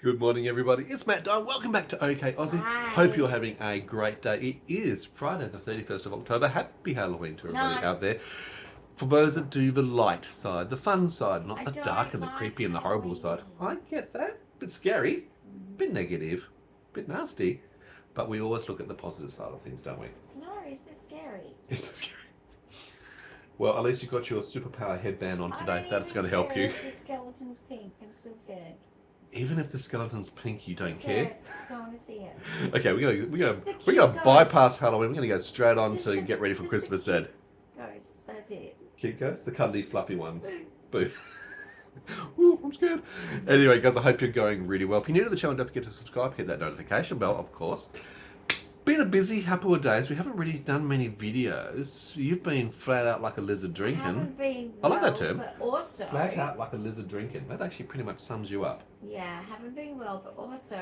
Good morning, everybody. It's Matt Dyan. Welcome back to OK Aussie. Hi. Hope you're having a great day. It is Friday, the 31st of October. Happy Halloween to everybody out there. For those that do the light side, the fun side, not the dark and the creepy and the horrible side. I get that. Bit scary, bit negative, bit nasty. But we always look at the positive side of things, don't we? No, it's just scary. It's scary. Well, at least you've got your superpower headband on today. That's going to help you. The skeleton's pink. I'm still scared. Even if the skeleton's pink, you don't care. Don't want to see it. Okay, we're gonna bypass Halloween. We're gonna go straight on to get ready for Christmas then. Ghosts, that's it. Cute ghosts, the cuddly, fluffy ones. Boo. Ooh, I'm scared. Anyway, guys, I hope you're going really well. If you're new to the channel, don't forget to subscribe, hit that notification bell, of course. Been a busy couple of days. We haven't really done many videos. You've been flat out like a lizard drinking. I haven't been I like that term. But also flat out like a lizard drinking. That actually pretty much sums you up. Yeah, I haven't been well, but also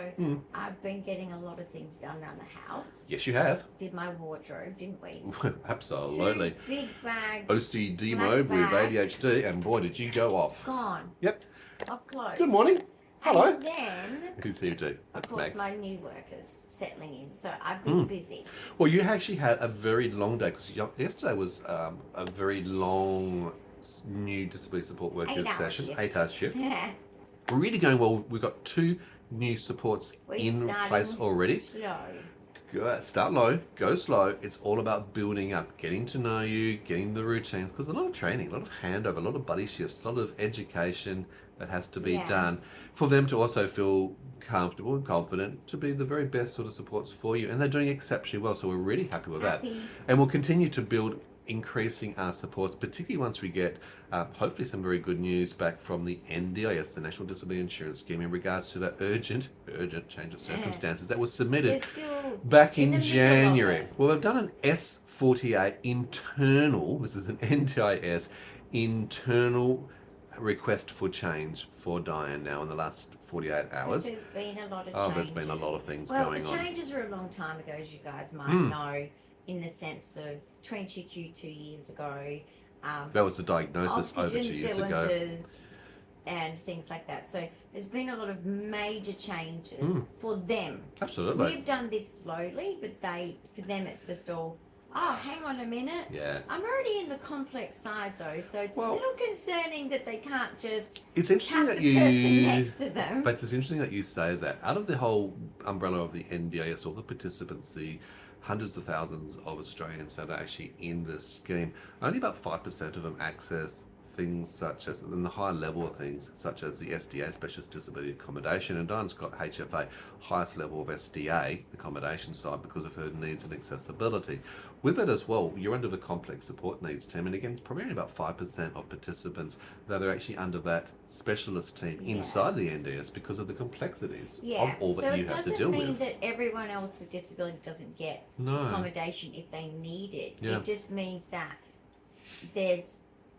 I've been getting a lot of things done around the house. Yes, you have. Did my wardrobe, didn't we? Absolutely. 2 big bags. OCD mode with ADHD, and boy, did you go off. Gone. Yep. Of clothes. Good morning. Hello. And then, who's here too? Of course, my new workers settling in, so I've been busy. Well, you actually had a very long day because yesterday was a very long new disability support workers session, 8-hour shift. Yeah. Really going well. We've got 2 new supports in place already. Slow. Good. Start low, go slow. It's all about building up, getting to know you, getting the routines, because a lot of training, a lot of handover, a lot of buddy shifts, a lot of education that has to be done for them to also feel comfortable and confident to be the very best sort of supports for you. And they're doing exceptionally well, so we're really happy with that. And we'll continue to build increasing our supports, particularly once we get hopefully some very good news back from the NDIS, the National Disability Insurance Scheme, in regards to that urgent change of circumstances that was submitted back in January. Well, they've done an S48 internal, this is an NDIS internal request for change for Dyan now in the last 48 hours. There's been a lot of changes. There's been a lot of things going on. Well, the changes were a long time ago, as you guys might know, in the sense of 22Q 2 years ago. That was the diagnosis over 2 years ago. And things like that. So there's been a lot of major changes for them. Absolutely. We've done this slowly, but for them it's just all, oh, hang on a minute. Yeah. I'm already in the complex side though, so it's a little concerning that they can't just it's interesting that the person next to them. But it's interesting that you say that. Out of the whole umbrella of the NDIS, all the participants, the hundreds of thousands of Australians that are actually in this scheme, only about 5% of them access things such as, in the higher level of things, such as the SDA, Specialist Disability Accommodation, and Dyan's got HFA, highest level of SDA, accommodation side, because of her needs and accessibility. With it as well, you're under the complex support needs team, and again, it's probably only about 5% of participants that are actually under that specialist team inside the NDS because of the complexities of all that you have to deal with. So it doesn't mean that everyone else with disability doesn't get accommodation if they need it. It just means that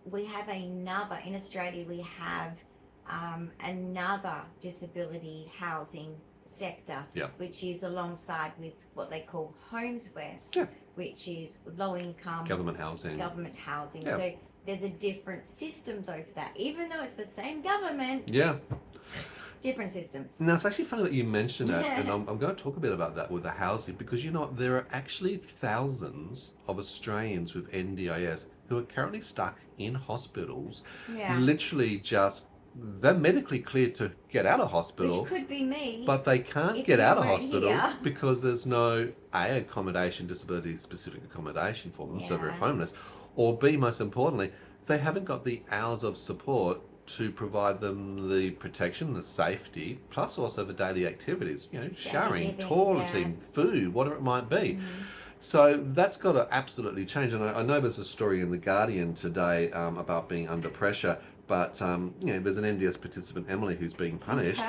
we have another, in Australia we have another disability housing sector, which is alongside with what they call Homes West, which is low income government housing. So there's a different system though for that, even though it's the same government. Different systems. Now, it's actually funny that you mentioned that, and I'm going to talk a bit about that with the housing, because you know there are actually thousands of Australians with NDIS who are currently stuck in hospitals, literally just, they're medically cleared to get out of hospital. Which could be me. But they can't get out of hospital because there's no A, accommodation, disability-specific accommodation for them, so they're homeless, or B, most importantly, they haven't got the hours of support to provide them the protection, the safety, plus also the daily activities, you know, showering, toileting, food, whatever it might be. So that's got to absolutely change. And I know there's a story in The Guardian today about being under pressure, but you know, there's an NDS participant, Emily, who's being punished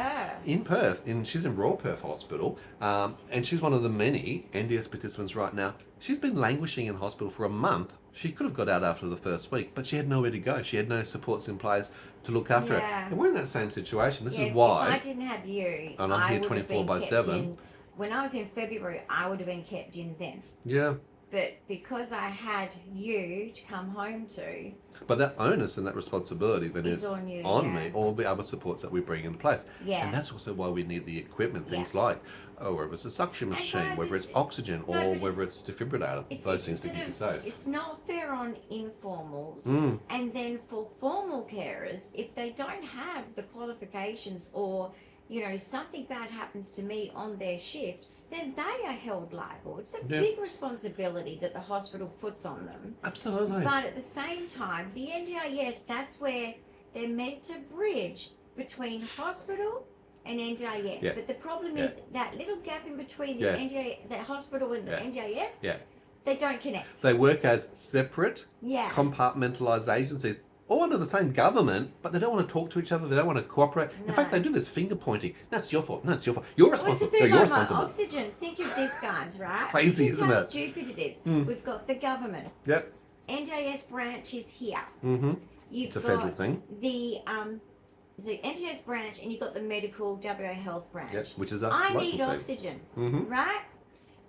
in Perth. She's in Royal Perth Hospital, and she's one of the many NDS participants right now. She's been languishing in hospital for a month. She could have got out after the first week, but she had nowhere to go. She had no supports in place to look after her. And we're in that same situation. This is why. If I didn't have you, and I'm here 24/7. When I was in February, I would have been kept in then. Yeah. But because I had you to come home to... But that onus and that responsibility then is on you, me, all the other supports that we bring into place. Yeah. And that's also why we need the equipment, things like, whether it's a suction machine, whether it's oxygen, or whether it's a defibrillator, those things to keep you safe. It's not fair on informals. And then for formal carers, if they don't have the qualifications or, you know, something bad happens to me on their shift, then they are held liable. It's a big responsibility that the hospital puts on them. Absolutely. But at the same time, the NDIS, that's where they're meant to bridge between hospital and NDIS. Yeah. But the problem is that little gap in between the NDIS, the hospital and the NDIS, they don't connect. They work as separate, compartmentalised agencies, all under the same government, but they don't want to talk to each other. They don't want to cooperate. No. In fact, they do this finger pointing. That's your fault. No, it's your fault. You're responsible. Well, you're responsible. Oxygen. Think of this, guys. Right? Crazy, isn't it? How stupid it is. We've got the government. Yep. NDIS branch is here. It's a federal thing. The so NDIS branch, and you've got the medical WA Health branch. Yep. Which is a I local need thing. Oxygen. Right?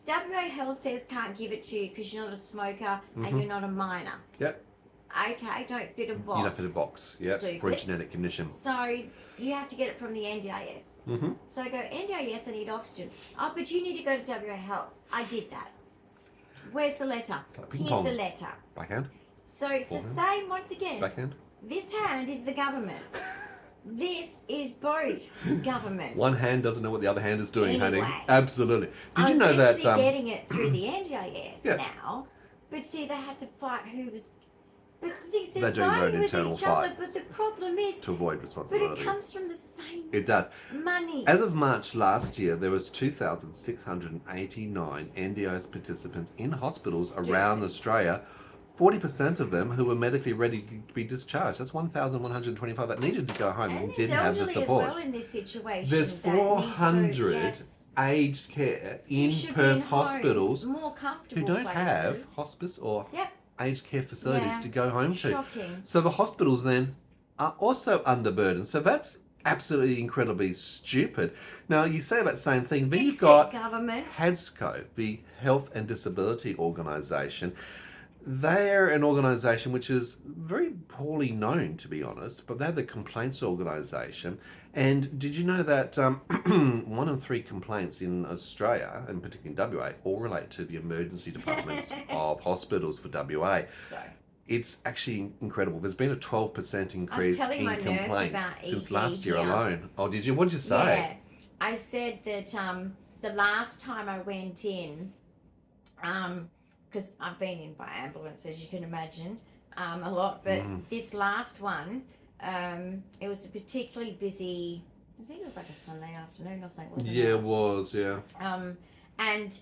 WA Health says can't give it to you because you're not a smoker and you're not a minor. Yep. Okay, don't fit a box. You don't fit a box, for a genetic condition. So you have to get it from the NDIS. So I go, NDIS, I need oxygen. Oh, but you need to go to WA Health. I did that. Where's the letter? Here's the letter. Backhand. So it's the same once again. Backhand. This hand is the government. This is both government. One hand doesn't know what the other hand is doing, anyway, honey. Absolutely. Did you know that? I'm getting it through the NDIS now. But see, they had to fight who was... But the things they're fighting with each other, but the problem is... To avoid responsibility. But it comes from the same... It does. Money. As of March last year, there was 2,689 NDIS participants in hospitals around Australia. 40% of them who were medically ready to be discharged. That's 1,125 that needed to go home and didn't have the support. As well in this situation. There's 400 aged care in Perth hospitals who don't have hospice or aged care facilities to go home to. Shocking. So the hospitals then are also underburdened. So that's absolutely incredibly stupid. Now you say that same thing, then you've got HADSCO, the Health and Disability Organisation. They're an organisation which is very poorly known, to be honest, but they're the complaints organisation. And did you know that 1 in 3 complaints in Australia, and particularly in WA, all relate to the emergency departments of hospitals for WA? Sorry. It's actually incredible. There's been a 12% increase in complaints since last year alone. Oh, did you? What did you say? Yeah, I said that the last time I went in, because I've been in by ambulance, as you can imagine, a lot. But this last one, it was a particularly busy, I think it was like a Sunday afternoon or something, wasn't it? Yeah, it was, yeah. And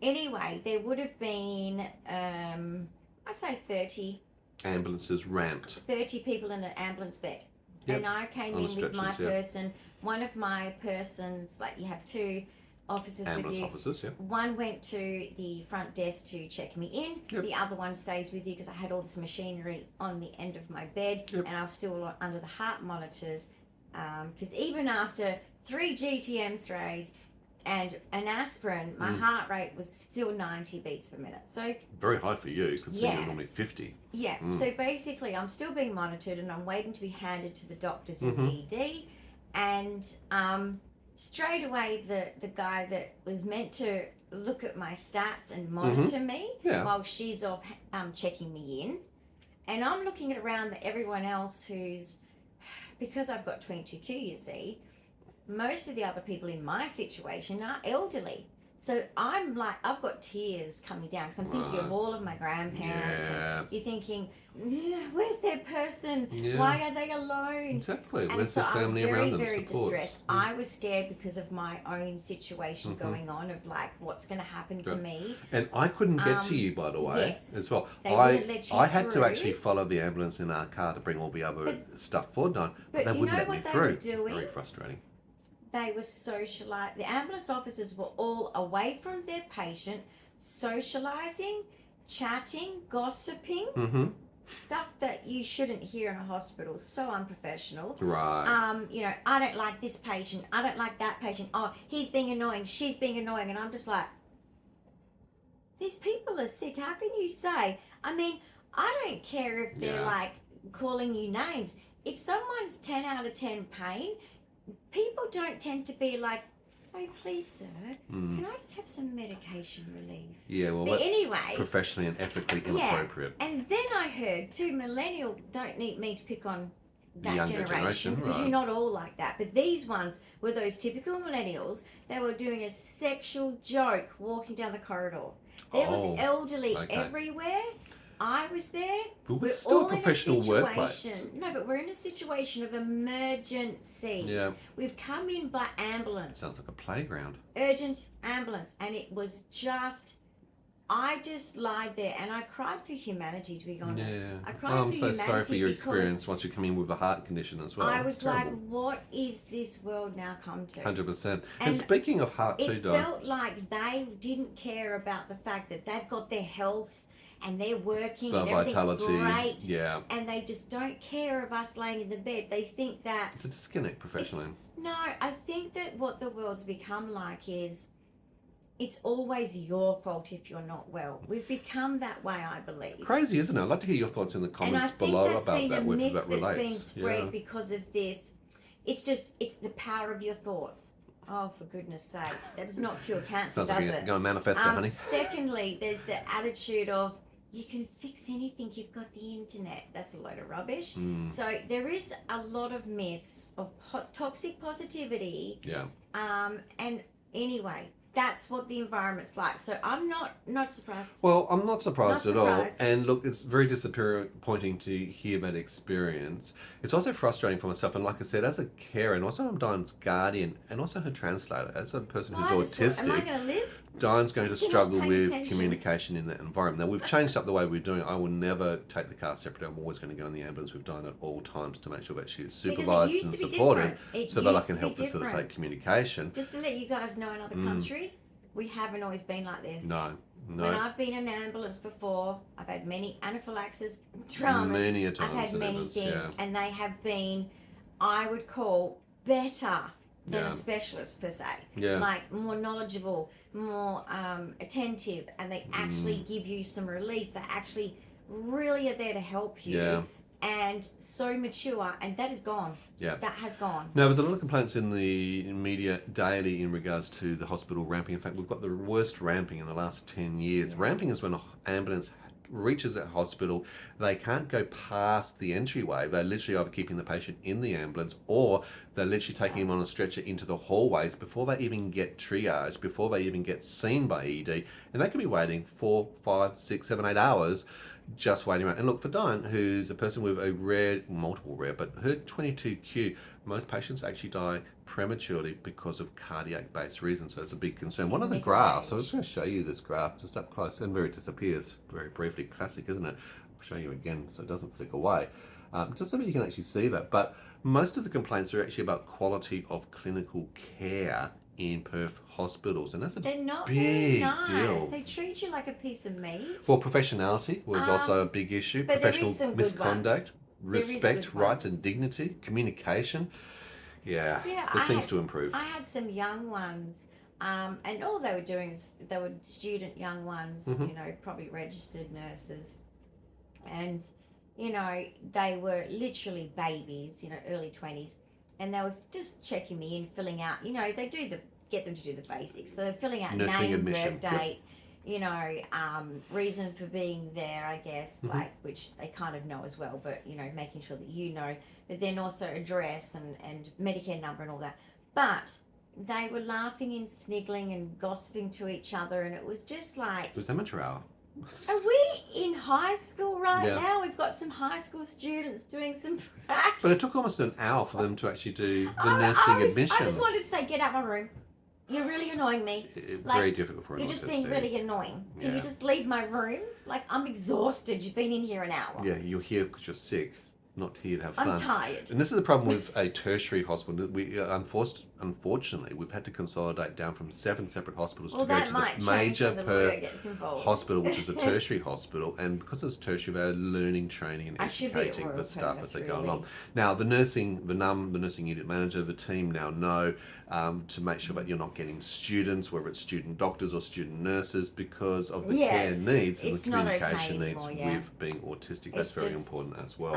anyway, there would have been, I'd say 30. Ambulances ramped. 30 people in an ambulance bed. Yep. And I came in with my person. One of my persons, like you have 2 officers with you. Officers, yeah. One went to the front desk to check me in. Yep. The other one stays with you because I had all this machinery on the end of my bed, and I was still under the heart monitors. Because even after 3 GTM throws and an aspirin, my heart rate was still 90 beats per minute. So very high for you, considering you're normally 50. Yeah. So basically, I'm still being monitored, and I'm waiting to be handed to the doctors in the ED, and straight away, the guy that was meant to look at my stats and monitor me while she's off checking me in. And I'm looking around at everyone else who's, because I've got 22q, you see, most of the other people in my situation are elderly. So I'm like, I've got tears coming down because I'm thinking of all of my grandparents. And you're thinking, where's their person? Why are they alone? Exactly. And where's so the family around them? I was very distressed. I was scared because of my own situation going on of like, what's going to happen to me? And I couldn't get to you, by the way, as well. They wouldn't let you I had to actually follow the ambulance in our car to bring all the other stuff forward on, but they wouldn't let me through. Very frustrating. They were socialising. The ambulance officers were all away from their patient, socialising, chatting, gossiping, stuff that you shouldn't hear in a hospital. So unprofessional. Right. You know, I don't like this patient. I don't like that patient. Oh, he's being annoying. She's being annoying. And I'm just like, these people are sick. How can you say? I mean, I don't care if they're like calling you names. If someone's 10 out of 10 pain, people don't tend to be like, oh, please, sir, can I just have some medication relief? Yeah, well, but that's anyway, professionally and ethically inappropriate. And then I heard, too, millennial, don't need me to pick on that younger generation because right. you're not all like that. But these ones were those typical millennials. They were doing a sexual joke walking down the corridor. There was elderly everywhere. I was there. But we're still a professional workplace. No, but we're in a situation of emergency. Yeah. We've come in by ambulance. Sounds like a playground. Urgent ambulance. And it was just, I just lied there and I cried for humanity, to be honest. Yeah. I cried for humanity. I'm so sorry for your experience once you come in with a heart condition as well. I was like, what is this world now come to? 100%. And speaking of heart too, Dyan, it felt like they didn't care about the fact that they've got their health and they're working and everything's great. Yeah. And they just don't care of us laying in the bed. They think that... It's a disconnect professionally. No, I think that what the world's become like is it's always your fault if you're not well. We've become that way, I believe. Crazy, isn't it? I'd like to hear your thoughts in the comments below about that. And I think that's been a myth that's been spread because of this. It's the power of your thoughts. Oh, for goodness sake. That does not cure cancer, does it? Go and manifest it, honey. Secondly, there's the attitude of, you can fix anything, you've got the internet. That's a load of rubbish. So there is a lot of myths of toxic positivity. Yeah. And anyway, that's what the environment's like. So I'm not surprised. Well, I'm not surprised at all. And look, it's very disappointing to hear that experience. It's also frustrating for myself. And like I said, as a carer, and also I'm Dyan's guardian, and also her translator, as a person who's autistic. Am I going to live? Dyan's going to struggle with communication in that environment. Now, we've changed up the way we're doing it. I will never take the car separately. I'm always going to go in the ambulance with Dyan at all times to make sure that she is supervised and supported so that I can help facilitate communication. Just to let you guys know, in other countries, we haven't always been like this. No. When I've been in an ambulance before, I've had many anaphylaxis, traumas. Many a time. I've had many things, and they have been, I would call, better than a specialist per se. Like more knowledgeable, more attentive, and they actually give you some relief. They actually really are there to help you. And so mature, and that is gone. That has gone. Now, there's a lot of complaints in the media daily in regards to the hospital ramping. In fact, we've got the worst ramping in the last 10 years. Ramping is when an ambulance reaches that hospital, they can't go past the entryway. They're literally either keeping the patient in the ambulance, or they're literally taking him on a stretcher into the hallways before they even get triaged, before they even get seen by ED. And they could be waiting 4, 5, 6, 7, 8 hours just waiting around. And look, for Dyan, who's a person with a multiple rare, but her 22q, most patients actually die prematurely because of cardiac-based reasons, so it's a big concern. One of the graphs, I was just going to show you this graph just up close, and where it disappears very briefly. Classic, isn't it? I'll show you again so it doesn't flick away, just so that you can actually see that. But most of the complaints are actually about quality of clinical care in Perth hospitals, and that's a big deal. They treat you like a piece of meat. Well, professionality was also a big issue. Professional misconduct, respect, rights and dignity, communication. There's things to improve. I had some young ones, and all they were doing is they were student young ones, you know, probably registered nurses, and you know, they were literally babies, you know, early 20s. And they were just checking me in, filling out, you know, they get them to do the basics. So they're filling out nursing name, admission. birth date, you know, reason for being there, I guess, like, which they kind of know as well, but, you know, making sure that you know, but then also address and Medicare number and all that. But they were laughing and sniggling and gossiping to each other, and it was just like... It was amateur hour. Are we in high school now? We've got some high school students doing some practice. But it took almost an hour for them to actually do the nursing admission. I just wanted to say, get out my room. You're really annoying me. Very difficult for an autistic. You're just being really annoying. Can you just leave my room? Like, I'm exhausted. You've been in here an hour. Yeah, you're here because you're sick, not here to have fun. I'm tired. And this is the problem with a tertiary hospital. We unfortunately, we've had to consolidate down from 7 separate hospitals to go that to might the change major when the Perth lawyer gets involved. hospital, which is the tertiary hospital, and because it's tertiary, they're learning, training, and I should be at educating Royal the staff Perth, as they go really. along. Now, the nursing unit manager, the team now know to make sure that you're not getting students, whether it's student doctors or student nurses, because of the care needs and the communication needs with being autistic. That's very important as well.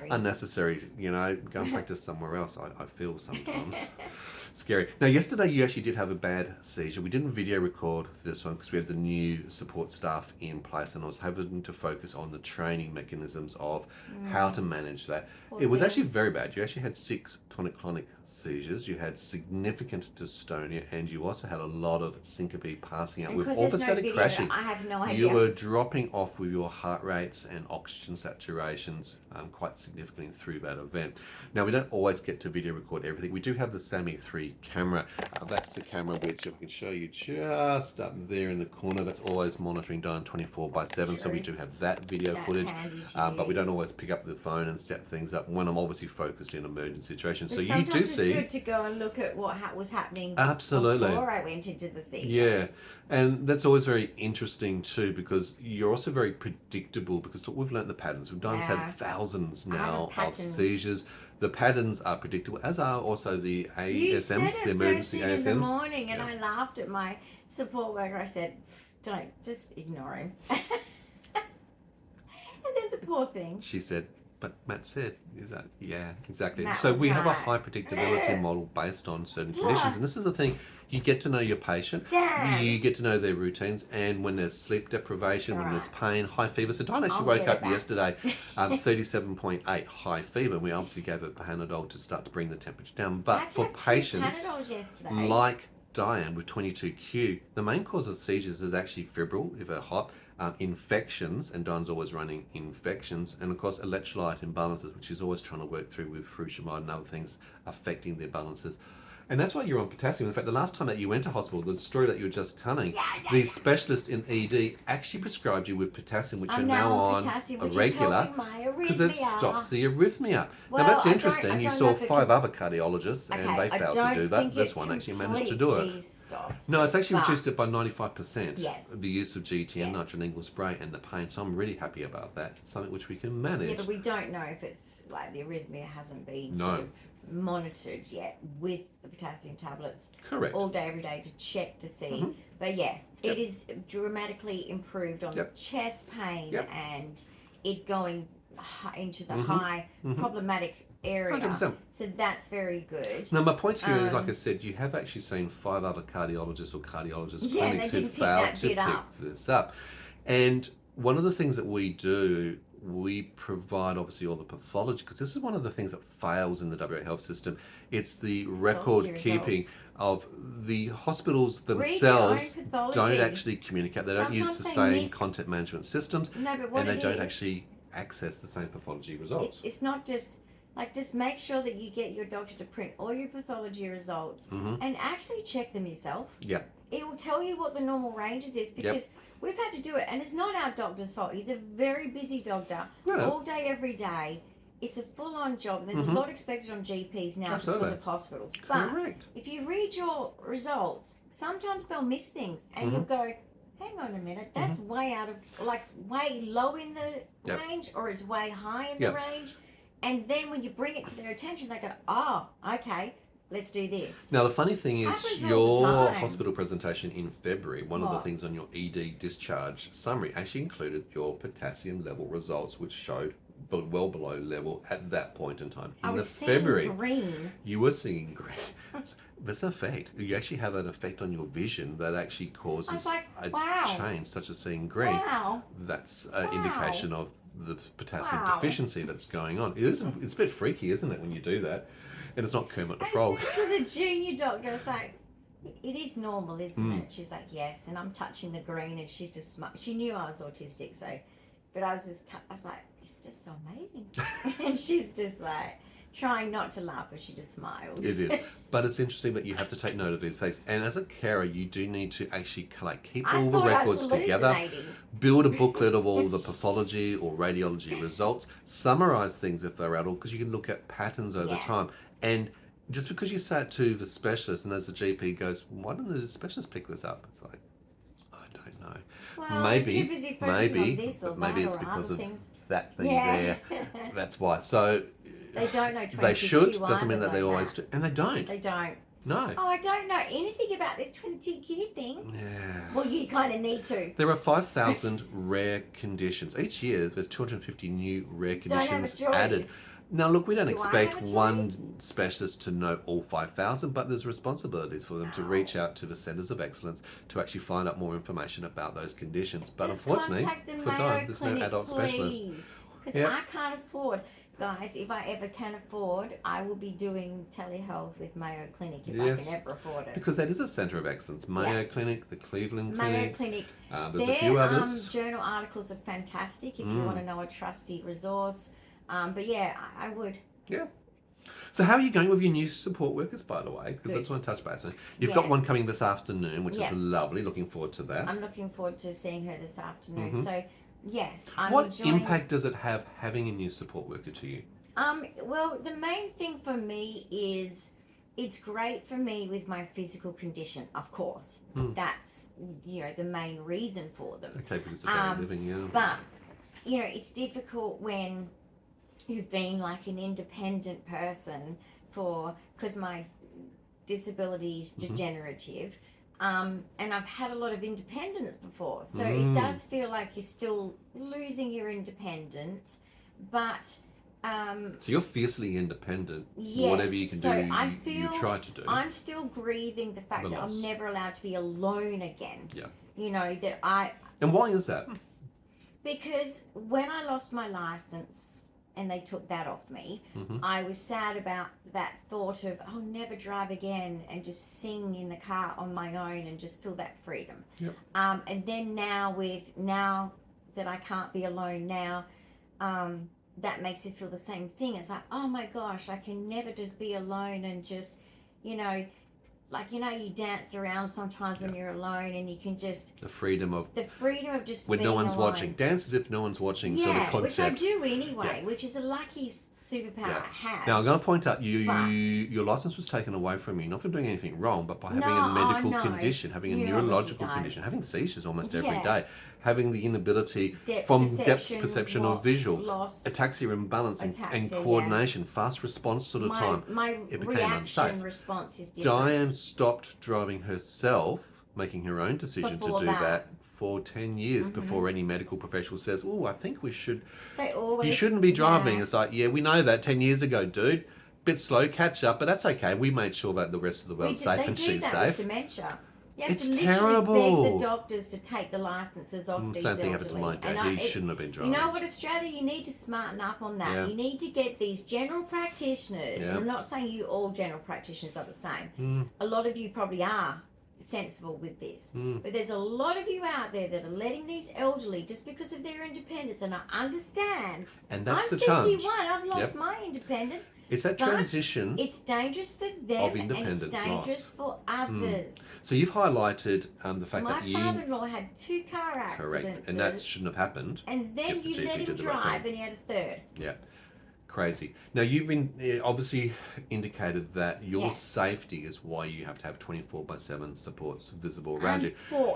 Unnecessary, you know, go and practice somewhere else, I feel sometimes. Scary. Now, yesterday you actually did have a bad seizure. We didn't video record this one because we have the new support staff in place, and I was having to focus on the training mechanisms of how to manage that. It was actually very bad. You actually had 6 tonic-clonic seizures. You had significant dystonia, and you also had a lot of syncope, passing out with orthostatic crashing. I have no idea. You were dropping off with your heart rates and oxygen saturations quite significantly through that event. Now, we don't always get to video record everything. We do have the SAMI 3 camera. That's the camera which, if I can show you just up there in the corner, that's always monitoring Dyan 24/7. So we do have that video footage, but we don't always pick up the phone and set things up when I'm obviously focused in emergency situations. So you do see. It's good to go and look at what was happening absolutely before I went into the seizure. Yeah, and that's always very interesting too, because you're also very predictable, because we've learnt the patterns. We've had thousands now of seizures. The patterns are predictable, as are also the ASMs, the emergency ASMs. In the morning, and I laughed at my support worker. I said, "Don't, just ignore him." And then the poor thing. She said, "But Matt said," is that, yeah, exactly. Matt so we have a right. high predictability model based on certain conditions, and this is the thing. You get to know your patient, you get to know their routines, and when there's sleep deprivation, when there's pain, high fever. So Dyan actually woke up yesterday, 37.8 high fever, and we obviously gave her Panadol to start to bring the temperature down. But for patients like Dyan with 22q, the main cause of seizures is actually febrile, if they're hot, infections, and Dyan's always running infections, and of course electrolyte imbalances, which is always trying to work through with frutamide and other things affecting their balances. And that's why you're on potassium. In fact, the last time that you went to hospital, the story that you were just telling, the specialist in ED actually prescribed you with potassium, which you're now on a regular, because it stops the arrhythmia. Well, now that's interesting. You saw 5 other cardiologists and they failed to do that. This one actually managed to do it. No, it's actually reduced it by 95%. The use of GT and nitrogen needle spray and the pain. So I'm really happy about that. It's something which we can manage. Yeah, but we don't know if it's like the arrhythmia hasn't been sort of monitored yet with the potassium tablets. Correct. All day, every day to check to see. But yeah, it is dramatically improved on chest pain and it going into the high problematic area. 100%. So that's very good. Now my point here is, like I said, you have actually seen 5 other cardiologists or clinics who failed to pick this up. And one of the things that we do, we provide obviously all the pathology, because this is one of the things that fails in the WA health system. It's the record keeping of the hospitals themselves don't actually communicate. They don't use the same content management systems, and they don't actually access the same pathology results. It's not just like, just make sure that you get your doctor to print all your pathology results and actually check them yourself. Yeah. It will tell you what the normal ranges is, because we've had to do it, and it's not our doctor's fault. He's a very busy doctor, all day, every day. It's a full-on job, and there's a lot expected on GPs now because of hospitals. But if you read your results, sometimes they'll miss things, and you'll go, hang on a minute, that's way out of, like, way low in the range, or it's way high in the range. And then when you bring it to their attention, they go, oh, okay, let's do this. Now, the funny thing is, your hospital presentation in February, one of the things on your ED discharge summary actually included your potassium level results, which showed well below level at that point in time. In the February, you were seeing green. That's an effect. You actually have an effect on your vision that actually causes a change, such as seeing green. That's an indication of the potassium deficiency that's going on. It's a bit freaky, isn't it, when you do that? And it's not Kermit the Frog. I said to the junior doctor, it's like, it is normal, isn't it? She's like, yes. And I'm touching the green, and she's just smart. She knew I was autistic, so, but I was like, it's just so amazing. And she's just like, trying not to laugh, but she just smiled. It is. But it's interesting that you have to take note of these things. And as a carer, you do need to actually keep all the records together, build a booklet of all the pathology or radiology results, summarize things if they're at all, because you can look at patterns over time. And just because you say it to the specialist and as the GP goes, why don't the specialist pick this up? It's like, I don't know. Well, Maybe, they're too busy focusing on this or but maybe that it's or because other of things. that thing there. That's why. So they don't know 22q they should, either, doesn't mean that they always do. And they don't. They don't. No. Oh, I don't know anything about this 22q thing. Yeah. Well, you kind of need to. There are 5,000 rare conditions. Each year, there's 250 new rare conditions added. Now, look, we don't expect one specialist to know all 5,000, but there's responsibilities for them to reach out to the centres of excellence to actually find out more information about those conditions. But just unfortunately, for Dyan, there's no adult specialist. Because I can't afford. Guys, if I ever can afford, I will be doing telehealth with Mayo Clinic if I can ever afford it. Because that is a centre of excellence. Mayo Clinic, the Cleveland Mayo Clinic. There's a few others. Journal articles are fantastic if you want to know a trusty resource. But yeah, I would. Yeah. So how are you going with your new support workers, by the way? Because I just want to touch base on it. You've got one coming this afternoon, which is lovely. Looking forward to that. I'm looking forward to seeing her this afternoon. So, yes, What impact does it have having a new support worker to you? Well, the main thing for me is it's great for me with my physical condition, of course. That's, the main reason for them. Okay, because of living, But, it's difficult when you've been like an independent person because my disability is degenerative. And I've had a lot of independence before. So it does feel like you're still losing your independence, but... so you're fiercely independent. Yes, whatever you can do, you try to do. I'm still grieving the fact that I'm never allowed to be alone again. Yeah. That I... And why is that? Because when I lost my license and they took that off me, I was sad about that thought of, I'll never drive again and just sing in the car on my own and just feel that freedom. Yep. And then now that I can't be alone now, that makes it feel the same thing. It's like, oh my gosh, I can never just be alone and just, you dance around sometimes when you're alone and you can just... The freedom of just when being no one's alone. watching. Dance as if no one's watching sort of concept. Which I do anyway, which is a lucky superpower I have. Now, I'm going to point out, your license was taken away from you, not for doing anything wrong, but by having a medical condition, having a neurological condition, having seizures almost every day, having the inability depth perception or visual, loss, ataxia imbalance, and coordination, fast response sort of time. It became unsafe. Response is different. Diane stopped driving herself, making her own decision to do that for 10 years before any medical professional says, oh, I think we should... You shouldn't be driving. It's like, we know that 10 years ago, dude. Bit slow, catch up, but that's okay. We made sure that the rest of the world's safe and she's safe. With dementia. You have it's to literally terrible. beg the doctors to take the licenses off these Same thing happened to my dad. He shouldn't have been driving. You know what, Australia, you need to smarten up on that. Yeah. You need to get these general practitioners, and I'm not saying you all general practitioners are the same. A lot of you probably are sensible with this. But there's a lot of you out there that are letting these elderly, just because of their independence, and I understand. And that's I'm the challenge. 51, I've lost my independence. It's that transition. It's dangerous for them of independence and it's dangerous for others. So you've highlighted the fact that my father-in-law had 2 car accidents. Correct, and that shouldn't have happened. And then you let him drive and he had a 3rd. Yeah. Crazy. Now, you've been obviously indicated that your safety is why you have to have 24/7 supports visible around you.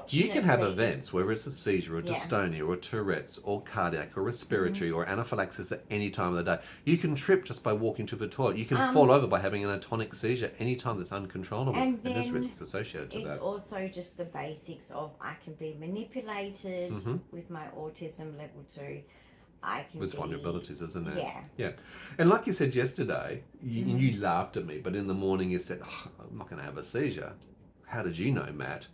You can have events, whether it's a seizure or dystonia or Tourette's or cardiac or respiratory or anaphylaxis at any time of the day. You can trip just by walking to the toilet. You can fall over by having an atonic seizure any time that's uncontrollable. And there's risks associated to that. It's also just the basics of I can be manipulated with my autism level 2. It's vulnerabilities, isn't it? Yeah. Yeah. And like you said yesterday, you laughed at me, but in the morning you said, I'm not going to have a seizure. How did you know, Matt?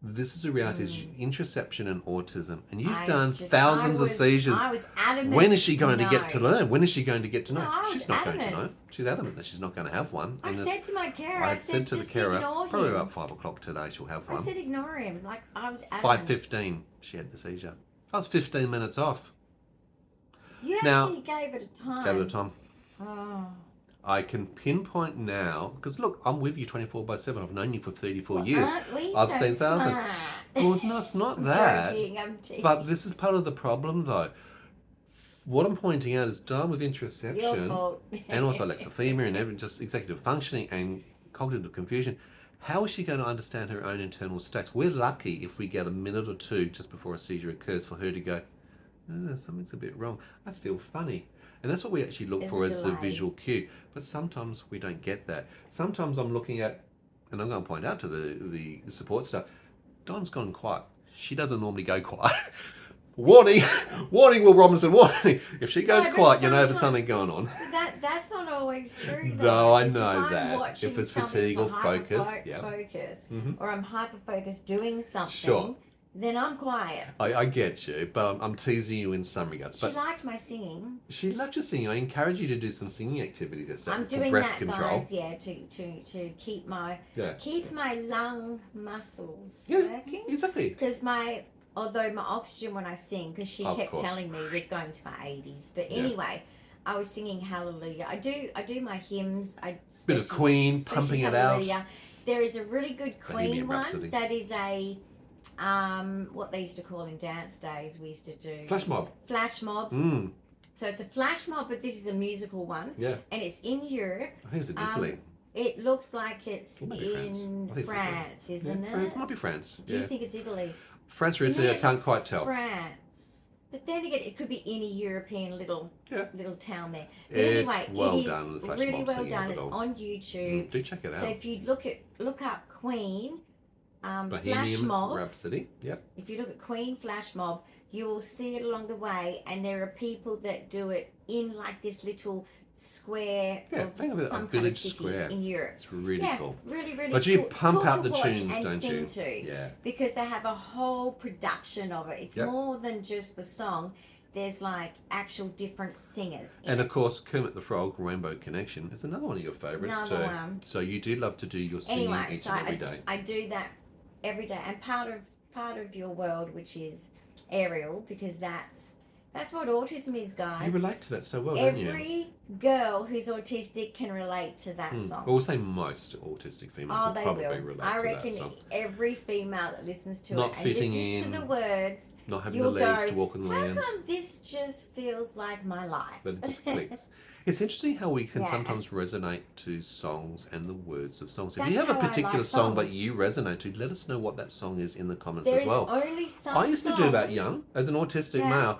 This is the reality, is interoception and autism. And you've done thousands of seizures. I was adamant. When is she going to get to learn? When is she going to get to know? She's not going to know. She's adamant that she's not going to have one. I said to my carer, I said to the carer, ignore him. Probably about 5 o'clock today she'll have one. I said ignore him. Like, I was adamant. 5:15 she had the seizure. I was 15 minutes off. You actually gave it a time. Gave it a time. Oh. I can pinpoint now, because look, I'm with you 24/7. I've known you for 34 years. I've seen thousands. Well, no, it's not that. I'm joking, I'm teasing. But this is part of the problem, though. what I'm pointing out is Dyan with Your interoception fault. and also alexithymia and even just executive functioning and cognitive confusion. How is she going to understand her own internal states? We're lucky if we get a minute or two just before a seizure occurs for her to go, oh, something's a bit wrong. I feel funny. And that's what we actually look for as the visual cue. But sometimes we don't get that. Sometimes I'm looking at, and I'm going to point out to the support staff, Dyan's gone quiet. She doesn't normally go quiet. Warning, warning, Will Robinson, warning. If she goes quiet, you know there's something going on. But that's not always true, though. No, I know that. If it's fatigue or focus, or I'm hyper-focused doing something, sure, then I'm quiet. I get you, but I'm teasing you in some regards. She likes my singing. She loved your singing. I encourage you to do some singing activity this day. I'm doing breath that, control. guys, to keep my lung muscles working. Exactly. Because although my oxygen when I sing, because she kept telling me was going to my 80s. But anyway, I was singing Hallelujah. I do my hymns. Bit of Queen, pumping it out. There is a really good Queen one that is a what they used to call in dance days. We used to do flash mob. Flash mobs. So it's a flash mob, but this is a musical one. Yeah. And it's in Europe. I think it's in Italy. It looks like it's in France, isn't it? It might be France. Do you think it's Italy? France or Italy, I can't quite tell. France. But then again, it could be any European little town there. But it's anyway, well done. It's really well done. It's on YouTube. Do check it out. So if you look up Queen, Bohemian Flash Mob. Rhapsody. Yep. If you look at Queen Flash Mob, you will see it along the way, and there are people that do it in like this little square of some kind of city square in Europe. It's really cool. Really, really but cool. you pump out the tunes, don't you? Yeah. Because they have a whole production of it. It's more than just the song. There's like actual different singers. And of course, Kermit the Frog, Rainbow Connection, is another one of your favourites too. So you do love to do your singing each and every day. I do that every day, and part of your world, which is aerial, because that's what autism is, guys. You relate to that so well, don't you? Every girl who's autistic can relate to that song. Well, we'll say most autistic females will probably relate to that song. I reckon every female that listens to not it and fitting listens in, to the words, not having the legs to walk on the land. How come this just feels like my life? But it just clicks. It's interesting how we can sometimes resonate to songs and the words of songs. If you have a particular song that you resonate to, let us know what that song is in the comments as well. Only some I used to do that young, as an autistic male.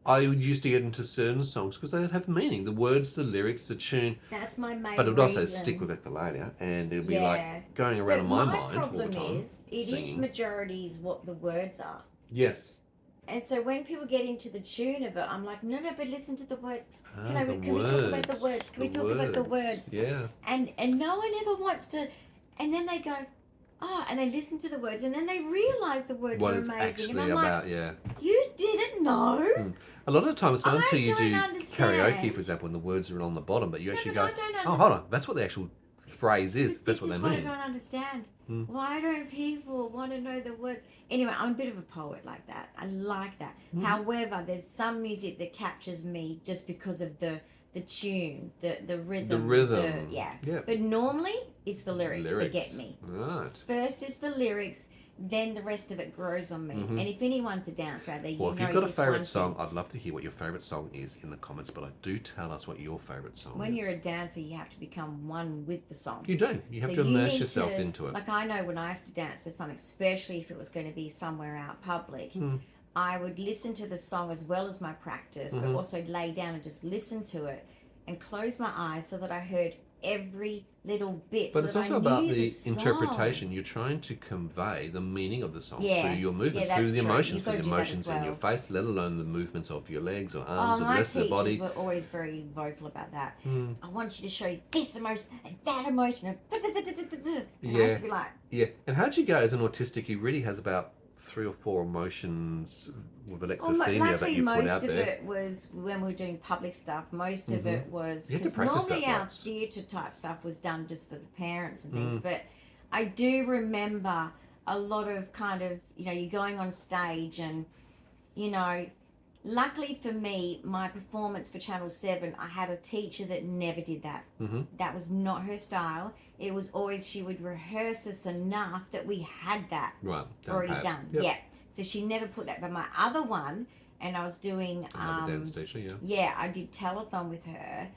I used to get into certain songs because they would have meaning. The words, the lyrics, the tune. That's my main But it would also stick with echolalia, and it would be like going around in my mind all the time. My problem is, it is majorities what the words are. Yes. And so when people get into the tune of it, I'm like, no, but listen to the words. Can we talk about the words? Can we talk about the words? Yeah. And no one ever wants to, and then they go, and they listen to the words, and then they realise the words are amazing. Actually and I'm about, like, you didn't know. A lot of the time it's not until you do karaoke, for example, and the words are on the bottom, but you actually go, hold on, that's what the actual phrase is. That's what they mean. This is what I don't understand. Why don't people want to know the words? Anyway, I'm a bit of a poet like that. I like that. However, there's some music that captures me just because of the tune, the rhythm. The rhythm. Yeah. But normally, it's the lyrics that get me. Right. First is the lyrics, then the rest of it grows on me. And if anyone's a dancer out there, well, if you've got a favourite song, I'd love to hear what your favourite song is in the comments, but do tell us what your favourite song is. When you're a dancer, you have to become one with the song. You do. You have to immerse yourself into it. Like I know when I used to dance to something, especially if it was going to be somewhere out public, I would listen to the song as well as my practice, but also lay down and just listen to it and close my eyes so that I heard every little bit. But it's also about the interpretation. You're trying to convey the meaning of the song through your movements, through the emotions, through the emotions in your face, let alone the movements of your legs or arms or the rest of the body. My teachers were always very vocal about that. I want you to show this emotion and that emotion. And I used to be like... Yeah. And how'd you go as an autistic who really has about 3 or 4 emotions with alexithymia that you put out there? Most of it was when we were doing public stuff. Most of it was because normally our theatre type stuff was done just for the parents and things. But I do remember a lot of kind of, you're going on stage and, luckily for me, my performance for Channel 7, I had a teacher that never did that. That was not her style. It was always, she would rehearse us enough that we had that already done. Yep. Yeah. So she never put that. But my other one, and I was doing dance teacher, I did telethon with her,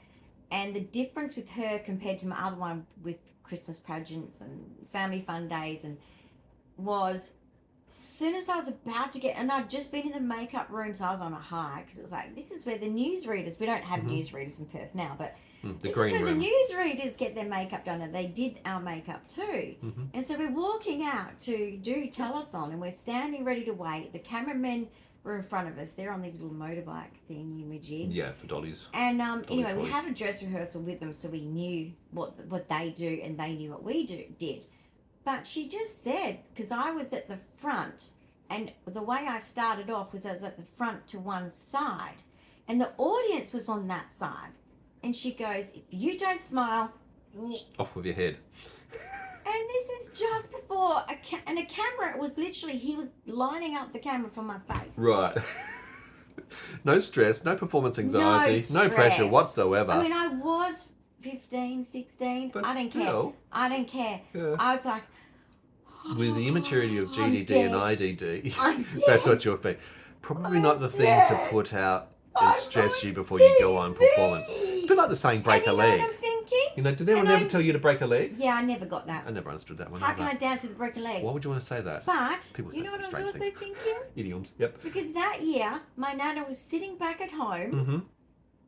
and the difference with her compared to my other one with Christmas pageants and family fun days and was, as soon as I was about to get, and I'd just been in the makeup room, so I was on a high because it was like, this is where the newsreaders, we don't have newsreaders in Perth now, but this is where the newsreaders get their makeup done, and they did our makeup too. And so we're walking out to do telethon, and we're standing ready to wait. The cameramen were in front of us. They're on these little motorbike thingy-majigs. Yeah, for dollies. And anyway, we had a dress rehearsal with them, so we knew what they do, and they knew what we did. But she just said, because I was at the front, and the way I started off was I was at the front to one side, and the audience was on that side. And she goes, if you don't smile, off with your head. And this is just before a camera, it was literally, he was lining up the camera for my face. Right. No stress, no performance anxiety, no pressure whatsoever. I mean, I was 15, 16. But I didn't still, care. I didn't care. Yeah. I was like, with the immaturity of GDD and IDD, I'm that's what you're feeling. Probably not the thing to put out and stress you before you go on performance. It's a bit like the saying break a leg. Know what I'm thinking? You know, did anyone ever tell you to break a leg? Yeah, I never got that. I never understood that one. How can I dance with a broken leg? Why would you want to say that? But, People you know what I was also thinking? Idioms, yep. Because that year, my nana was sitting back at home,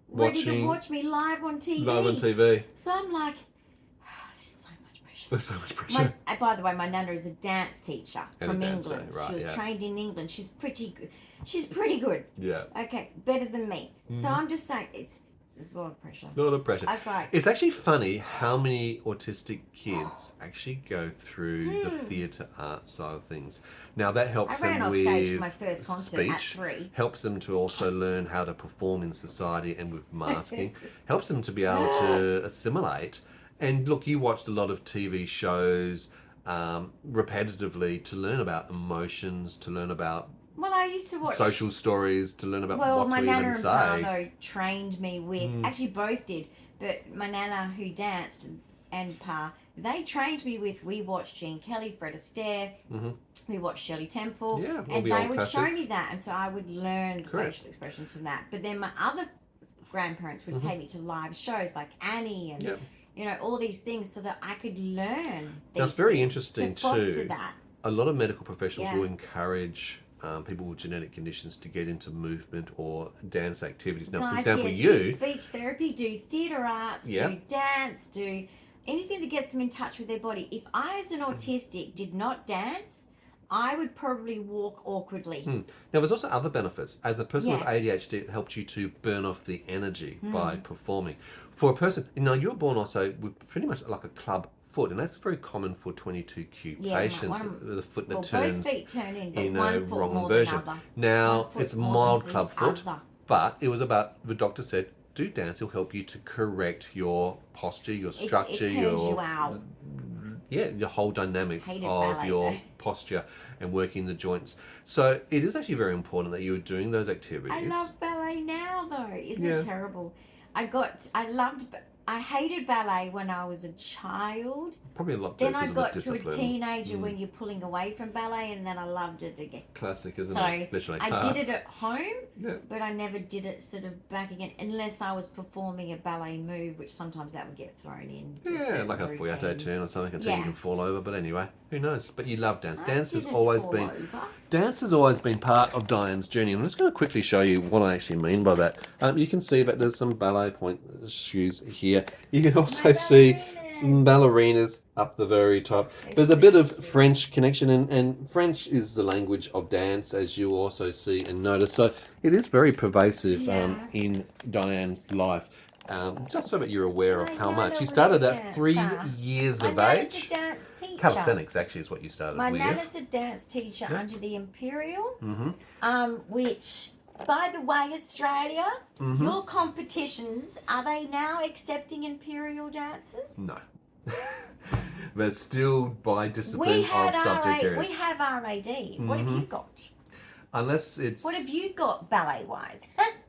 ready to watch me live on TV. Live on TV. So I'm like, there's so much pressure. There's so much pressure. By the way, my nana is a dance teacher from England. Right, she was trained in England. She's pretty good. She's pretty good. Yeah. Okay, better than me. So I'm just saying, it's a lot of pressure. A lot of pressure. I was like, it's actually funny how many autistic kids actually go through the theatre art side of things. Now that helps I ran them off with stage for my first concert at speech, 3. helps them to also learn how to perform in society and with masking, helps them to be able to assimilate. And look, you watched a lot of TV shows repetitively to learn about emotions, to learn about I used to watch social stories, to learn about what my to nana even and say. Pa trained me with, actually both did, but my nana who danced and Pa, they trained me with, we watched Gene Kelly, Fred Astaire, we watched Shirley Temple, and they would show me that, and so I would learn facial expressions from that. But then my other grandparents would take me to live shows like Annie and you know, all these things so that I could learn these That's very interesting to foster too. That. A lot of medical professionals will encourage people with genetic conditions to get into movement or dance activities. Now, for example, you... speech therapy, do theatre arts, do dance, do anything that gets them in touch with their body. If I, as an autistic, did not dance, I would probably walk awkwardly. Now, there's also other benefits. As a person with ADHD, it helps you to burn off the energy by performing. For a person... Now, you're born also with pretty much like a club foot, and that's very common for 22q patients. The foot that turns both feet turn in a wrong version. Now, it's a mild club foot, but it was about, the doctor said, do dance, it'll help you to correct your posture, your structure, your whole dynamics of your posture and working the joints. So it is actually very important that you're doing those activities. I love ballet now though. Isn't it terrible? I hated ballet when I was a child. Probably a lot. Then I got to a teenager when you're pulling away from ballet, and then I loved it again. Classic, isn't it? Literally. I did it at home, but I never did it sort of back again, unless I was performing a ballet move, which sometimes that would get thrown in. Like a Fouetté turn or something until you can fall over. But anyway, who knows? But you love dance. Dance has always been part of Dyan's journey. I'm just going to quickly show you what I actually mean by that. You can see that there's some ballet point shoes here. You can also see some ballerinas up the very top. There's a bit of French connection, and French is the language of dance, as you also see and notice. So it is very pervasive in Dyan's life. Just so that you're aware of how much. You started at 3 years of age. Calisthenics actually is what you started with. My nana's a dance teacher under the Imperial, which... By the way, Australia, your competitions, are they now accepting imperial dancers? No. They're still by discipline of subject areas. We have RAD. What have you got? Unless it's... What have you got ballet-wise?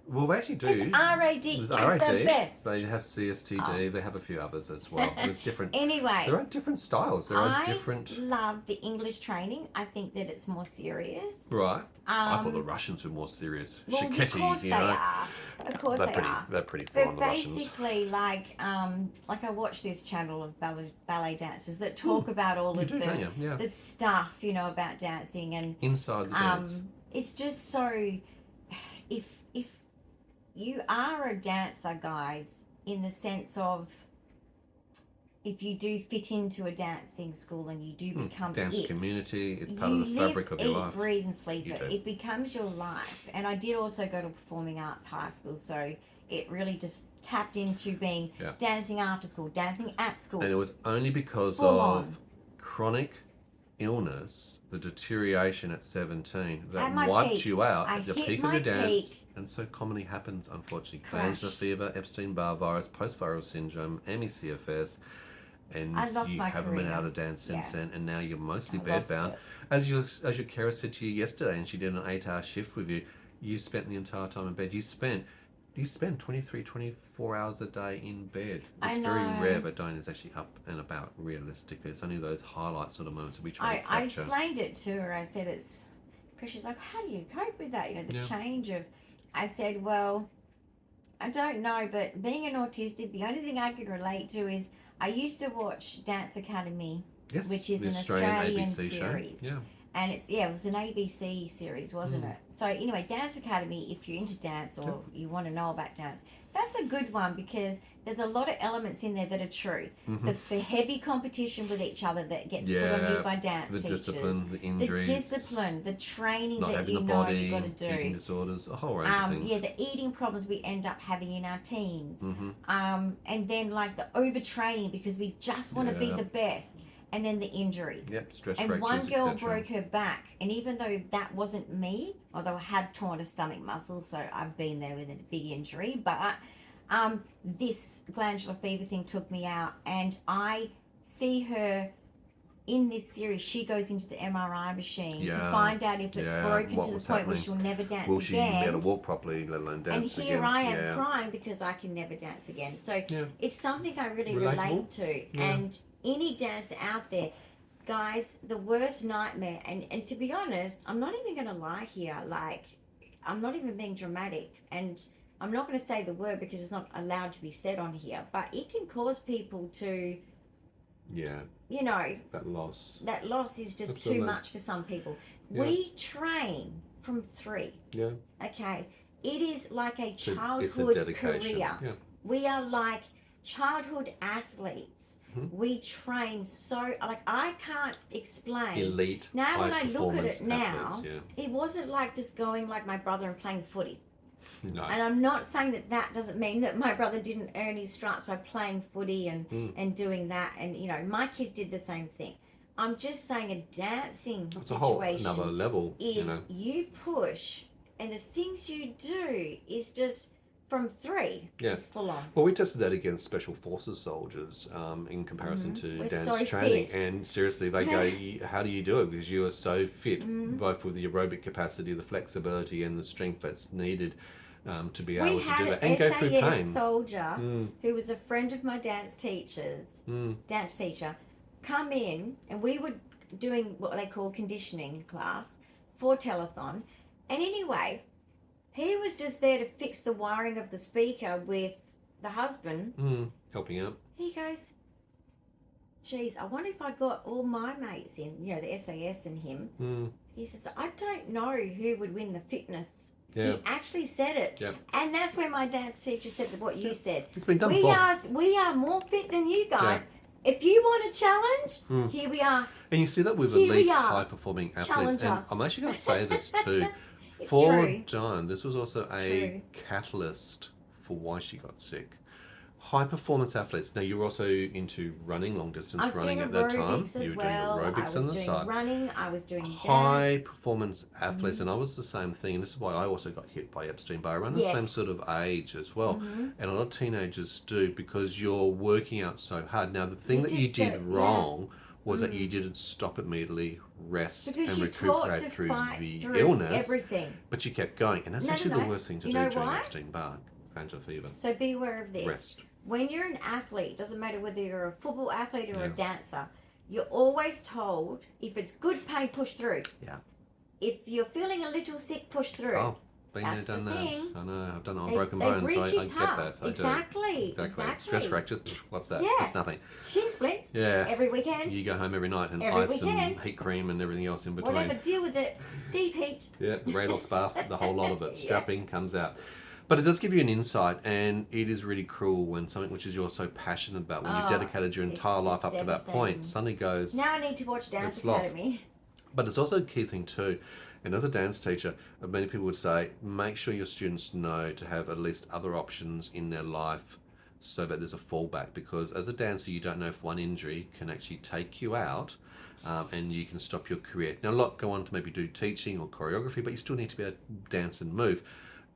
Well, they actually do. RAD There's is RAD. the best. They have CSTD. They have a few others as well. There's different. Anyway, there are different styles. There are different. I love the English training. I think that it's more serious. Right. I thought the Russians were more serious. Well, of course they are. Of course they are. They're pretty full on But the Russians. basically, like I watch this channel of ballet dancers that talk about all of the stuff, you know, about dancing and inside the dance. It's just so. If you are a dancer, guys, in the sense of if you do fit into a school and you do become dance community, it's part of the fabric of your life. You breathe and sleep it. It becomes your life. And I did also go to performing arts high school, so it really just tapped into being dancing after school, dancing at school. And it was only because of chronic illness, the deterioration at 17, that wiped you out at the peak of your dance. And so commonly happens, unfortunately. Glandular fever, Epstein-Barr virus, post-viral syndrome, ME/CFS, and you haven't been able to dance since then, and now you're mostly bedbound. As your carer said to you yesterday, and she did an 8-hour shift with you, you spent the entire time in bed. You spend 23, 24 hours a day in bed. It's very rare, but Dyan is actually up and about realistically. It's only those highlight sort of moments that we try to capture. I explained it to her. I said it's, because she's like, how do you cope with that? You know, the change of, I said, well, I don't know, but being an autistic, the only thing I can relate to is I used to watch Dance Academy, which is an Australian series. Yeah. And it was an ABC series, wasn't it? So anyway, Dance Academy, if you're into dance or you want to know about dance, that's a good one because there's a lot of elements in there that are true. The heavy competition with each other that gets put on you by dance teachers. The discipline, the injuries. The discline, the training that you know you've got to do. Eating disorders, a whole range of things. Yeah, the eating problems we end up having in our teens. And then like the overtraining because we just want to be the best. And then the injuries. Stress and fractures, one girl etc. broke her back. And even though that wasn't me, although I had torn a stomach muscle, so I've been there with a big injury, but this glandular fever thing took me out. And I see her in this series. She goes into the MRI machine to find out if it's broken to the point where she'll never dance again. Will she even be able to walk properly, let alone dance again? And here I am crying because I can never dance again. So it's something I really relate to. And any dancer out there, guys, the worst nightmare, and to be honest, I'm not even going to lie here, like, I'm not even being dramatic, and I'm not going to say the word because it's not allowed to be said on here, but it can cause people to, you know, that loss is just too much for some people. We train from 3. Okay, it is like a childhood career. We are like childhood athletes. We train so, like, I can't explain. Elite. Now when I look at it now, athletes, it wasn't like just going like my brother and playing footy. No. And I'm not saying that doesn't mean that my brother didn't earn his stripes by playing footy and doing that. And, you know, my kids did the same thing. I'm just saying a dancing situation a whole another level. Is you push, and the things you do is just from 3. It's full on. Well, we tested that against Special Forces soldiers in comparison to dance training. Fit. And seriously, they go, how do you do it? Because you are so fit, both with the aerobic capacity, the flexibility, and the strength that's needed to be able to do that and go through pain. We had a soldier who was a friend of my dance teacher, come in, and we were doing what they call conditioning class for telethon. And anyway, he was just there to fix the wiring of the speaker with the husband. Helping out. He goes, geez, I wonder if I got all my mates in, you know, the SAS and him. He says, I don't know who would win the fitness. He actually said it. And that's when my dance teacher said what you said. It's been done before. We are more fit than you guys. If you want a challenge, here we are. And you see that with elite, high-performing athletes. And I'm actually going to say this too. For Dyan, this was also a catalyst for why she got sick. High-performance athletes. Now, you were also into running, long-distance running at that time. You were doing aerobics on the side. I was doing running. I was doing dance. High-performance athletes, and I was the same thing. And this is why I also got hit by Epstein-Barr around the same sort of age as well. And a lot of teenagers do because you're working out so hard. Now, the thing that you did wrong was that you didn't stop immediately, rest, because and recuperate through the illness. Everything. But you kept going. And that's actually the worst thing to do during Epstein-Barr glandular fever. So be aware of this. Rest. When you're an athlete, doesn't matter whether you're a football athlete or a dancer, you're always told, if it's good pain, push through. Yeah. If you're feeling a little sick, push through. Oh, been there, done that. Thing. I know, I've done it on broken bones, so I get that. Exactly. Stress fractures, what's that? Yeah. It's nothing. Shin splints. Yeah. Every weekend. You go home every night and ice and heat cream and everything else in between. Whatever, deal with it. Deep heat. Yeah, the Radox bath, the whole lot of it. Strapping comes out. But it does give you an insight, and it is really cruel when something which is you're so passionate about, when you've dedicated your entire life up to that point, suddenly goes... Now I need to watch Dance Academy. But it's also a key thing too, and as a dance teacher, many people would say, make sure your students know to have at least other options in their life so that there's a fallback, because as a dancer, you don't know if one injury can actually take you out and you can stop your career. Now, a lot go on to maybe do teaching or choreography, but you still need to be able to dance and move.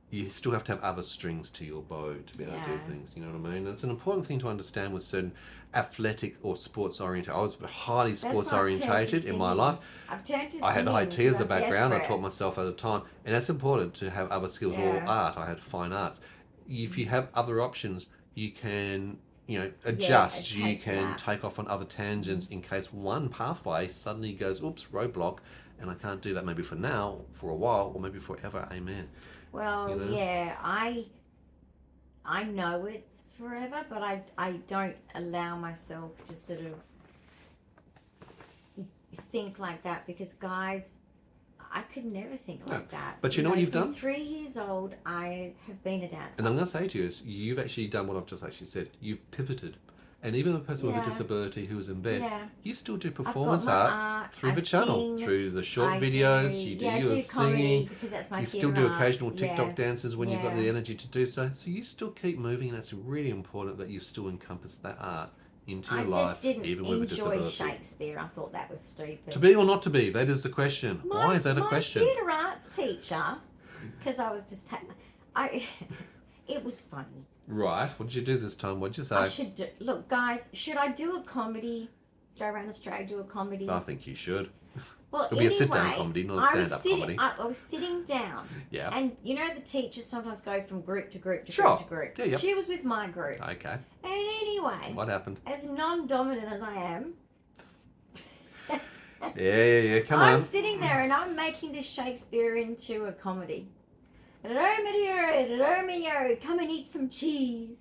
You still have to have other strings to your bow to be able to do things, you know what I mean? And it's an important thing to understand with certain athletic or sports oriented. I was highly sports orientated in my life. I've turned to I had IT as a background. I taught myself at the time, and that's important to have other skills or art. I had fine arts. If you have other options, you can, you know, adjust. You can take off on other tangents in case one pathway suddenly goes, oops, roadblock, and I can't do that maybe for now, for a while, or maybe forever. Amen. Well, you know? Yeah, I know it's forever, but I don't allow myself to sort of think like that, because guys, I could never think like that. But you know what you've done? 3 years old, I have been a dancer. And I'm going to say to you is, you've actually done what I've just actually said. You've pivoted. And even a person with a disability who is in bed, you still do performance art through the channel, through the short videos, you do your singing, because that's my you still do occasional TikTok dances when you've got the energy to do so. So you still keep moving, and it's really important that you still encompass that art into your life, even with a disability. I just didn't enjoy Shakespeare. I thought that was stupid. To be or not to be, that is the question. Why is that a question? My theatre arts teacher, because I was just, it was funny. Right. What did you do this time? What did you say? Look, guys, should I do a comedy? Go around Australia, do a comedy? I think you should. Well, it'll be a sit-down comedy, not a stand-up comedy. I was sitting down. Yeah. And you know the teachers sometimes go from group to group to group to group. Yeah, She was with my group. Okay. And anyway. What happened? As non-dominant as I am. Yeah. Come on. I'm sitting there and I'm making this Shakespeare into a comedy. Come and eat some cheese.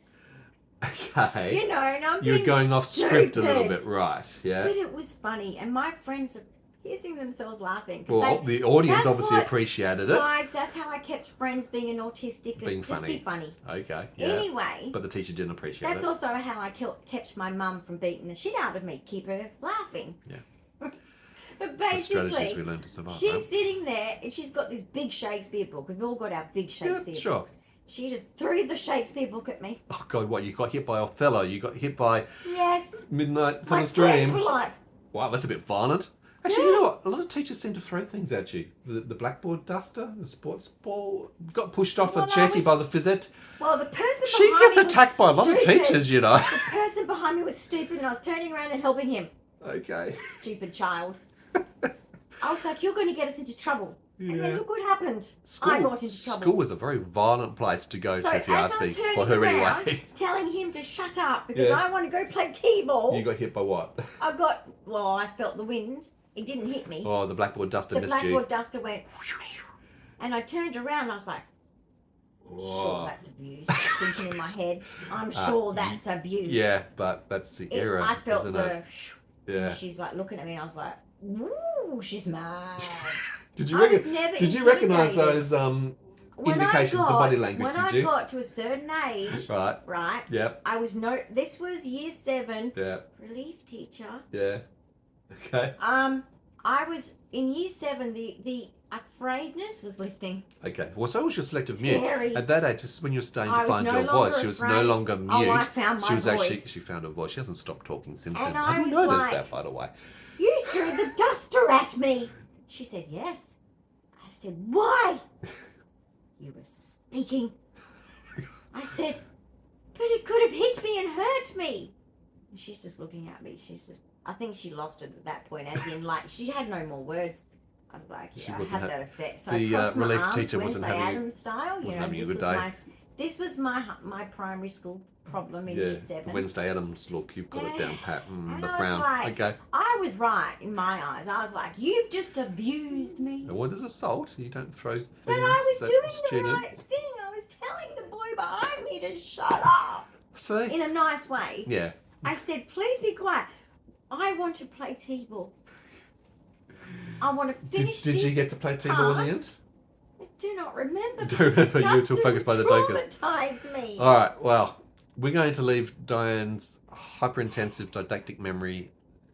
Okay. You know, and I'm You're going off script a little bit, right? Yeah. But it was funny, and my friends are piercing themselves laughing. Well, the audience obviously appreciated it. Guys, that's how I kept friends being an autistic. Being just funny. Be funny. Okay. Yeah. Anyway. But the teacher didn't appreciate it. That's also how I kept my mum from beating the shit out of me. Keep her laughing. Yeah. But basically, the strategies we learned to survive. She's sitting there and she's got this big Shakespeare book. We've all got our big Shakespeare books. She just threw the Shakespeare book at me. Oh God! What, you got hit by Othello? You got hit by Midnight Thunder's Dream? My friends were like, wow, that's a bit violent. Actually, you know what? A lot of teachers seem to throw things at you. The blackboard duster, the sports ball, got pushed off a jetty by the physette. Well, the person she behind gets attacked by a lot of teachers, you know. The person behind me was stupid, and I was turning around and helping him. Okay. Stupid child. I was like, you're going to get us into trouble. Yeah. And then look what happened. I got into trouble. School was a very violent place to go to, if you ask me. For her anyway. Telling him to shut up because I want to go play T-ball. You got hit by what? I felt the wind. It didn't hit me. Oh, the blackboard duster missed you. The blackboard duster went, and I turned around and I was like, sure, that's abuse. Thinking in my head, I'm sure that's abuse. Yeah, but that's the era. I felt the, yeah. She's like looking at me and I was like, ooh, she's mad. Did you recognise those indications of body language? When I got to a certain age, right? Yep. This was year 7. Yeah. Relief teacher. Yeah. Okay. I was in year 7. The afraidness was lifting. Okay. Well, so was your selective mute. At that age, just when you're starting to find your voice, she was no longer mute. Oh, I found my voice. She found her voice. She hasn't stopped talking since then. I didn't notice that, by the way. You threw the duster at me. She said, yes. I said, why? You were speaking. I said, but it could have hit me and hurt me. And she's just looking at me. I think she lost it at that point, as in, like, she had no more words. I was like, yeah, I had that effect. So the I crossed my relief arms, teacher wasn't Wednesday having Addams style. wasn't having a good day. This was my primary school problem in year 7. The Wednesday Addams look, you've got it down pat. And the I frown. was like, okay. I was right in my eyes. I was like, you've just abused me. And what is assault? You don't throw things But I was doing students. the right thing. I was telling the boy behind me to shut up. See? In a nice way. Yeah. I said, please be quiet. I want to play T-ball. I want to finish Did you get to play T-ball in the end? I do not remember. Do remember you were too focused by the Dokas. Traumatized me. All right, well, we're going to leave Dyan's hyperintensive didactic memory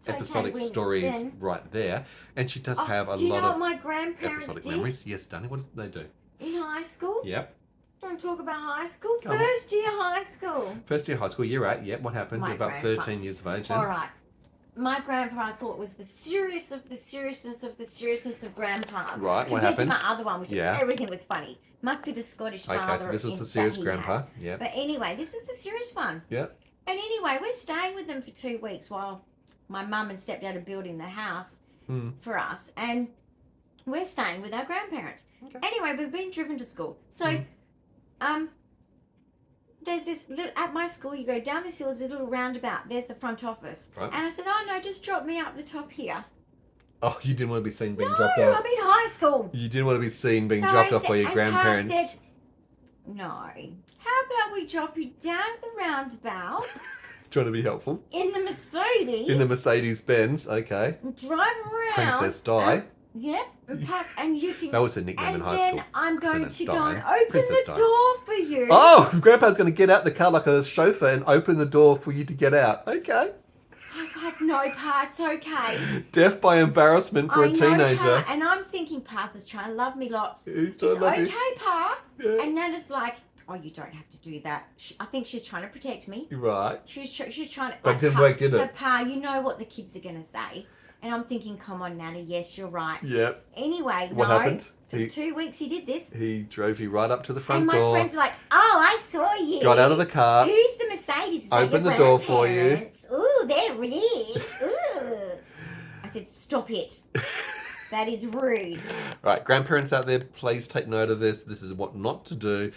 episodic stories right there. And she does have a lot Do you know of what my grandparents episodic did? memories. Yes, Danny, what did they do? In high school? Yep. Don't talk about high school. Come on. First year high school. First year high school, year 8. Yep, what happened? My You're about grandfather. 13 years of age. All right. My grandfather, I thought, was the seriousness of grandpas. Right, what compared happened? to my other one, which everything was funny. Must be the Scottish father. Okay, so this was the serious that he grandpa. had. Yep. But anyway, this is the serious one. Yep. And anyway, we're staying with them for 2 weeks while my mum and stepdad are building the house for us. And we're staying with our grandparents. Okay. Anyway, we've been driven to school. So, there's this little, at my school, you go down this hill, there's a little roundabout. There's the front office. Right. And I said, oh, no, just drop me up the top here. Oh, you didn't want to be seen being dropped off? No, I'm in high school. You didn't want to be seen being dropped off by your grandparents? Pa said, no. How about we drop you down at the roundabout? Trying to be helpful. In the Mercedes. In the Mercedes-Benz, okay. And drive around. Princess Di. Yep, and you can. That was her nickname in high school. And then I'm going to go and Diane. open Princess the Diane. door for you. Oh, Grandpa's going to get out the car like a chauffeur and open the door for you to get out. Okay. I was like, no, Pa, it's okay. Death by embarrassment for a teenager. Pa, and I'm thinking, Pa's just trying to love me lots. It's okay, Pa. Yeah. And Nana's like, oh, you don't have to do that. I think she's trying to protect me. Right. She's trying to. But it didn't work, did it? But Pa, you know what the kids are going to say. And I'm thinking, come on, Nana, yes, you're right. Yep. Anyway, what happened? For 2 weeks he did this. He drove you right up to the front door. And my friends are like, oh, I saw you. Got out of the car. Who's the Mercedes? Opened the door for you. Ooh, they're rich. Ooh. I said, stop it. That is rude. Right, grandparents out there, please take note of this. This is what not to do.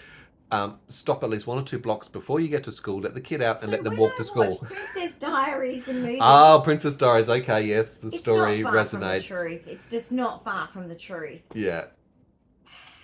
Stop at least 1 or 2 blocks before you get to school. Let the kid out and let them walk to school. Princess Diaries, the movie. Oh, Princess Diaries. Okay, yes, the story not far resonates. From the truth. It's just not far from the truth. Yeah.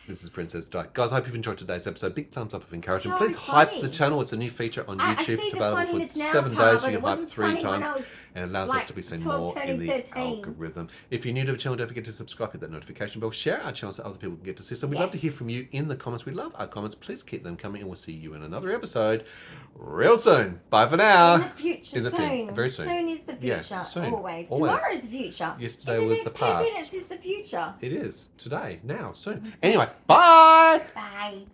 This is Princess Di. Guys, I hope you've enjoyed today's episode. Big thumbs up of encouragement. So Please hype the channel. It's a new feature on YouTube. It's available for 7 days. You can hype 3 times. And it allows us to be seen more in the algorithm. If you're new to the channel, don't forget to subscribe, hit that notification bell, share our channel so other people can get to see us. And we'd love to hear from you in the comments. We love our comments. Please keep them coming, and we'll see you in another episode real soon. Bye for now. In the future, soon. Very soon. Soon is the future. Yeah, soon. Always. Tomorrow is the future. Yesterday was the past. 10 minutes is the future. It is. Today. Now. Soon. Anyway, bye. Bye.